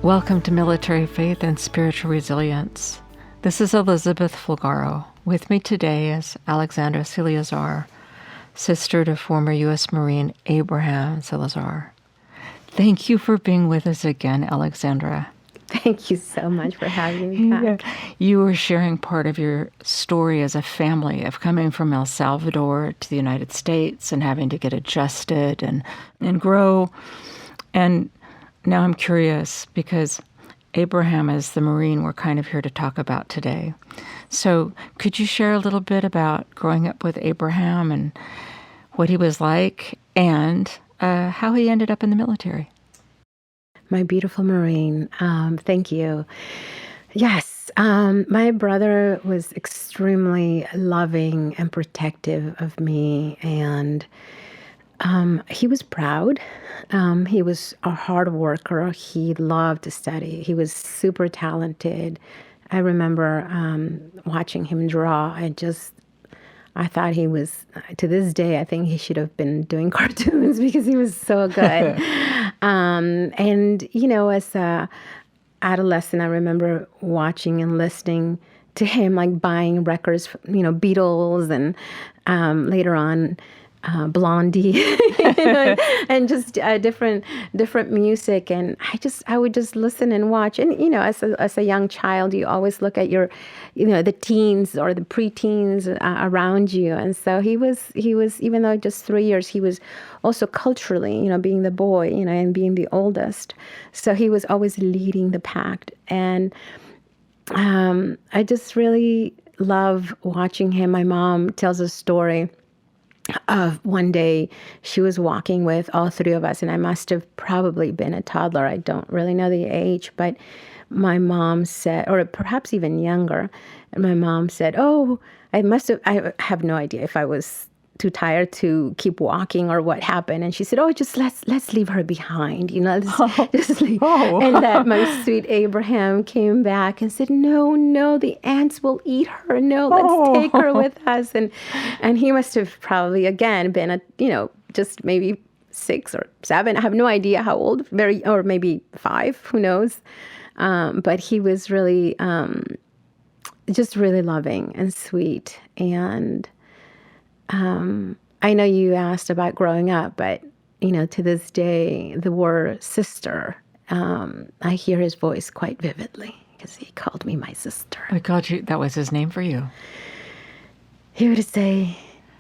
Welcome to Military Faith and Spiritual Resilience. This is Elizabeth Fulgaro. With me today is Alexandra Siliezar, sister to former U.S. Marine Abraham Siliezar. Thank you for being with us again, Alexandra. Thank you so much for having me back. Yeah. You were sharing part of your story as a family of coming from El Salvador to the United States and having to get adjusted and grow. And now I'm curious because Abraham is the Marine we're kind of here to talk about today. So could you share a little bit about growing up with Abraham and what he was like and how he ended up in the military? My beautiful Marine, thank you. Yes, my brother was extremely loving and protective of me, and he was proud. He was a hard worker. He loved to study. He was super talented. I remember watching him draw. I thought he was, to this day, I think he should have been doing cartoons because he was so good. And, as a adolescent, I remember watching and listening to him, like buying records, Beatles and later on, Blondie, and just different music, and I would just listen and watch. And as a young child, you always look at your, the teens or the preteens around you. And so he was even though just 3 years, he was also culturally, being the boy, and being the oldest. So he was always leading the pack, and I just really love watching him. My mom tells a story of one day she was walking with all three of us, and I must have probably been a toddler. I don't really know the age, but my mom said, or perhaps even younger, and my mom said, "Oh, I have no idea if I was too tired to keep walking or what happened." And she said, "Oh, just let's leave her behind, just leave." Oh. And that my sweet Abraham came back and said, "No, the ants will eat her. No, let's take her with us." And he must have probably again been just maybe 6 or 7. I have no idea how old, or maybe 5, who knows? But he was really just really loving and sweet. And I know you asked about growing up, but, to this day, the word sister, I hear his voice quite vividly because he called me my sister. I called you, that was his name for you. He would say,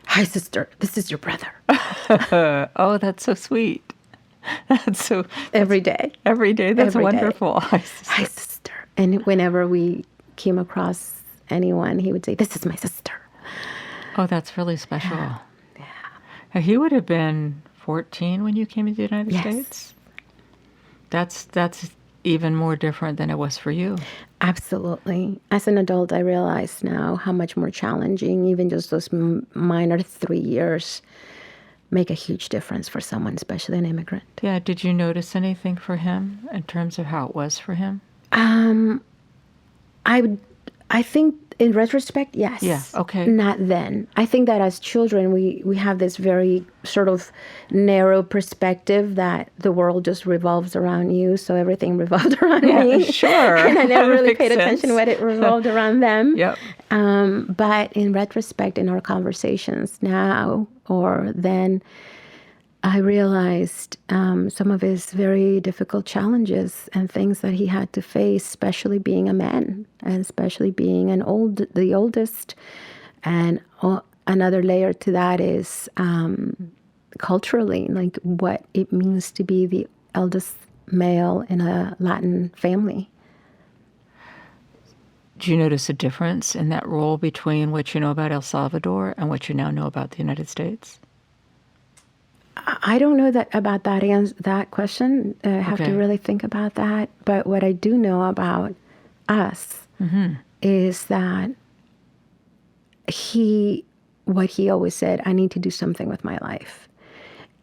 "Hi, sister, this is your brother." Oh, that's so sweet. Every day. Every day. That's every wonderful. Day. Hi, sister. Hi, sister. And whenever we came across anyone, he would say, "This is my sister." Oh, that's really special. Yeah. He would have been 14 when you came to the United States? That's even more different than it was for you. Absolutely. As an adult, I realize now how much more challenging even just those minor 3 years make a huge difference for someone, especially an immigrant. Yeah. Did you notice anything for him in terms of how it was for him? I think in retrospect, yes. Yeah, okay. Not then. I think that as children, we have this very sort of narrow perspective that the world just revolves around you, so everything revolved around me. Sure. And I never really paid attention when it revolved around them. Yep. But in retrospect, in our conversations now or then, I realized some of his very difficult challenges and things that he had to face, especially being a man and especially being the oldest. And another layer to that is culturally, like what it means to be the eldest male in a Latin family. Do you notice a difference in that role between what you know about El Salvador and what you now know about the United States? I don't know about that question. I have to really think about that. But what I do know about us is that what he always said, "I need to do something with my life."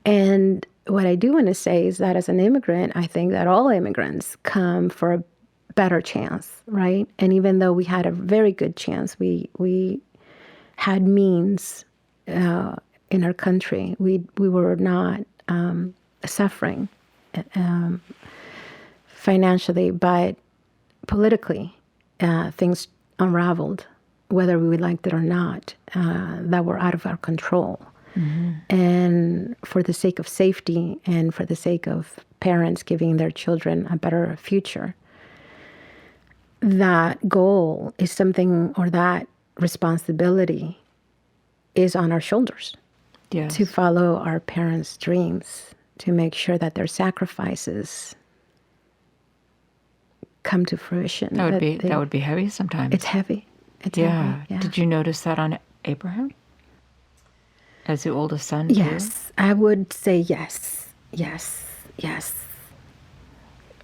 And what I do want to say is that as an immigrant, I think that all immigrants come for a better chance, right? And even though we had a very good chance, we had means in our country. We were not suffering financially, but politically, things unraveled, whether we liked it or not, that were out of our control. Mm-hmm. And for the sake of safety and for the sake of parents giving their children a better future, that goal is something, or that responsibility is on our shoulders. Yes. To follow our parents' dreams, to make sure that their sacrifices come to fruition. That would be heavy sometimes. It's heavy. It's heavy. Yeah. Did you notice that on Abraham? As the oldest son, too? Yes. I would say yes. Yes. Yes.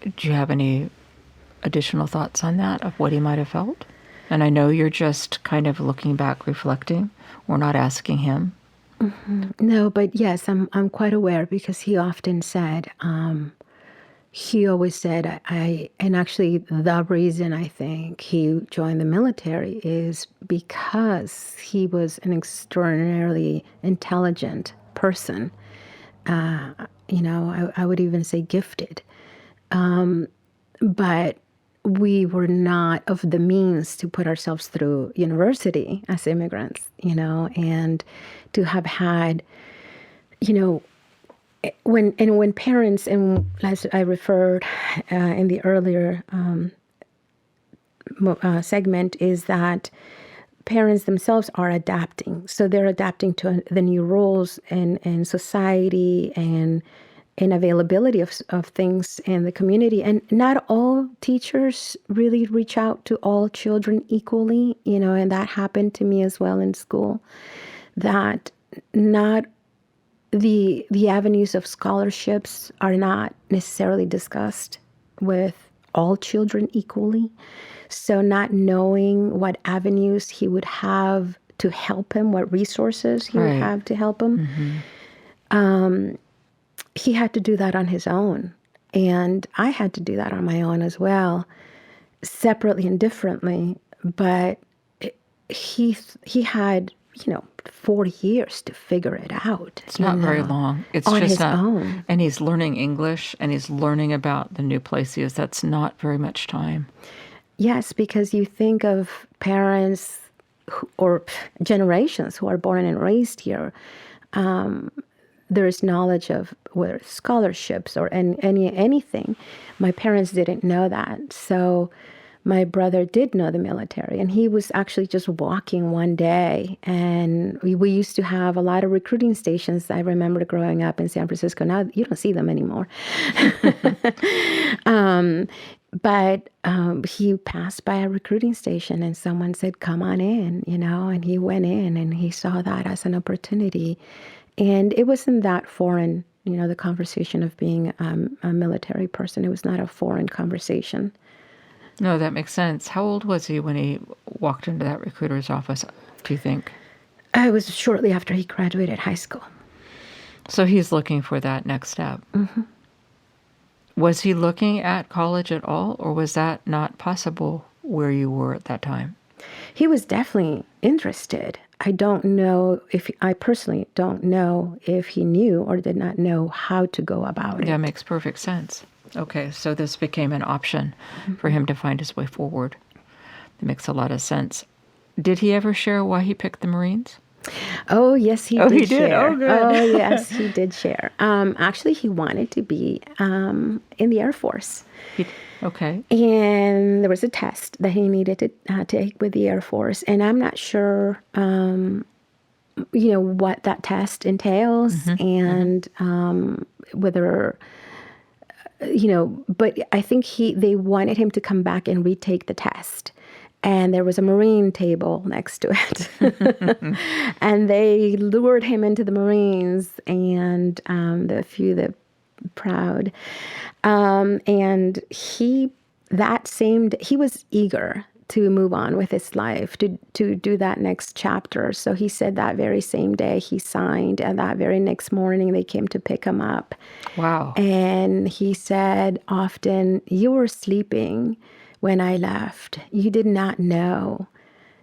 Do you have any additional thoughts on that, of what he might have felt? And I know you're just kind of looking back, reflecting. We're not asking him. Mm-hmm. No, but yes, I'm quite aware, because he often said, he always said, and actually the reason I think he joined the military is because he was an extraordinarily intelligent person. I would even say gifted. But we were not of the means to put ourselves through university as immigrants, and to have had, when parents, and as I referred in the earlier segment, is that parents themselves are adapting. So they're adapting to the new rules and society and availability of things in the community. And not all teachers really reach out to all children equally, and that happened to me as well in school, that not the avenues of scholarships are not necessarily discussed with all children equally. So not knowing what avenues he would have to help him, what resources he would have to help him, mm-hmm. He had to do that on his own. And I had to do that on my own as well, separately and differently. But he had, 4 years to figure it out. It's not very long. It's on just his own. And he's learning English, and he's learning about the new place he is. That's not very much time. Yes, because you think of parents or generations who are born and raised here. There is knowledge of whether scholarships or anything. My parents didn't know that. So my brother did know the military, and he was actually just walking one day, and we used to have a lot of recruiting stations. I remember growing up in San Francisco. Now you don't see them anymore. But he passed by a recruiting station, and someone said, "Come on in," and he went in, and he saw that as an opportunity. And it wasn't that foreign, the conversation of being a military person. It was not a foreign conversation. No, that makes sense. How old was he when he walked into that recruiter's office, do you think? It was shortly after he graduated high school. So he's looking for that next step. Mm-hmm. Was he looking at college at all, or was that not possible where you were at that time? He was definitely interested. I personally don't know if he knew or did not know how to go about it. That makes perfect sense. Okay, so this became an option for him to find his way forward. That makes a lot of sense. Did he ever share why he picked the Marines? Oh, yes, he did share. Oh, good. Oh, yes, he did share. Actually, he wanted to be in the Air Force. Okay. And there was a test that he needed to take with the Air Force. And I'm not sure, what that test entails, mm-hmm. and whether, but I think they wanted him to come back and retake the test. And there was a Marine table next to it. And they lured him into the Marines, and the few that proud. And he was eager to move on with his life, to do that next chapter. So he said that very same day he signed, and that very next morning they came to pick him up. Wow. And he said often, "You were sleeping when I left. You did not know."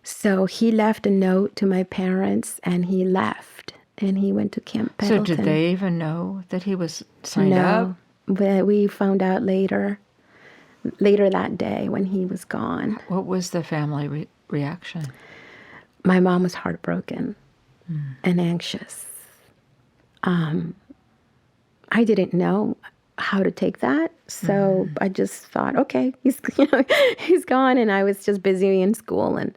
So he left a note to my parents, and he left, and he went to Camp Pendleton. So did they even know that he was signed up? No, but we found out later. later that day when he was gone. What was the family reaction? My mom was heartbroken and anxious. I didn't know how to take that, so I just thought, okay, he's gone, and I was just busy in school, and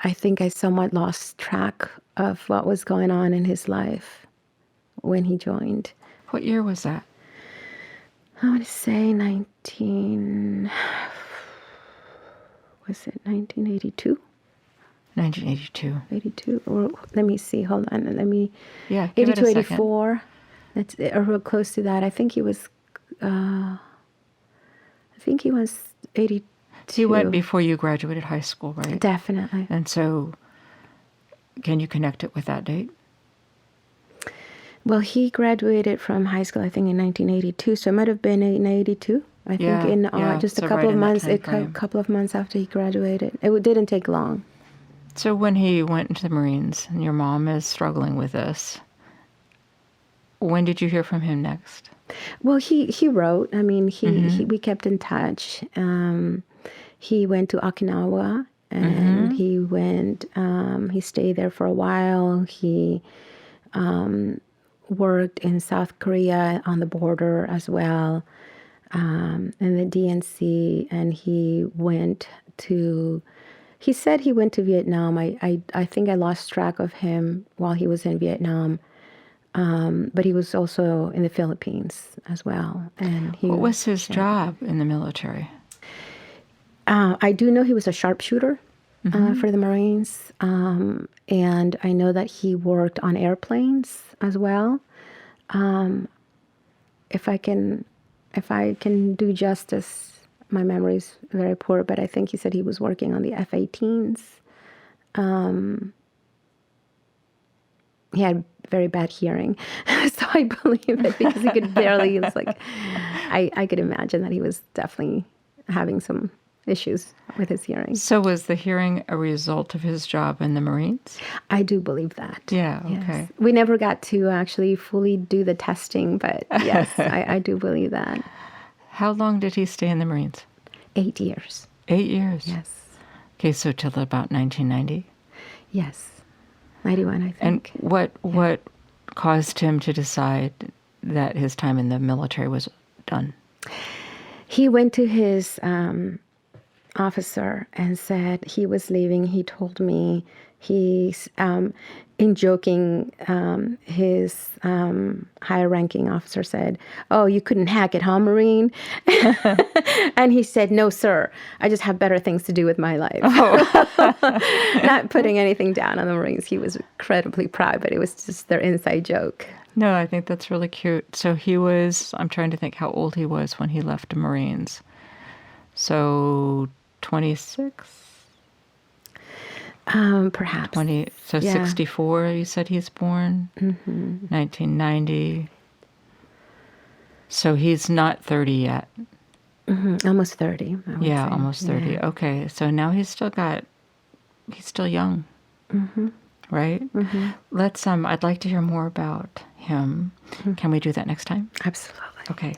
I think I somewhat lost track of what was going on in his life when he joined. What year was that? I want to say 1982? 1982. 82, or let me see, hold on, Yeah, give it 82, a second. 84, that's or real close to that. I think he was 82. He went before you graduated high school, right? Definitely. And so, can you connect it with that date? Well, he graduated from high school, I think, in 1982, so it might have been in 82. I think just a so couple right of in that months, time frame. couple of months after he graduated. It didn't take long. So when he went into the Marines, and your mom is struggling with this, when did you hear from him next? Well, he wrote. I mean, we kept in touch. He went to Okinawa, and he went. He stayed there for a while. He worked in South Korea on the border as well, in the DNC, and he went to. He said he went to Vietnam. I think I lost track of him while he was in Vietnam. But he was also in the Philippines as well. And What was his job in the military? I do know he was a sharpshooter for the Marines. And I know that he worked on airplanes as well. If I can do justice, my memory is very poor, but I think he said he was working on the F-18s. He had very bad hearing, so I believe it because he could barely. It was like I could imagine that he was definitely having some issues with his hearing. So was the hearing a result of his job in the Marines? I do believe that. Yeah, yes. okay. We never got to actually fully do the testing, but yes, I do believe that. How long did he stay in the Marines? 8 years. 8 years? Yes. Okay, so till about 1990? Yes. 91, I think. And what caused him to decide that his time in the military was done? He went to his officer and said he was leaving. He told me he's, in joking, his higher-ranking officer said, "Oh, you couldn't hack it, huh, Marine?" And he said, "No, sir. I just have better things to do with my life." Oh. Not putting anything down on the Marines. He was incredibly proud, but it was just their inside joke. No, I think that's really cute. So I'm trying to think how old he was when he left the Marines. So 26? Perhaps. 64, you said he's born? 1990. So he's not 30 yet. Almost 30, I would say. Almost 30. Yeah. Okay, so now he's still young. Right? Let's, I'd like to hear more about him. Can we do that next time? Absolutely. Okay.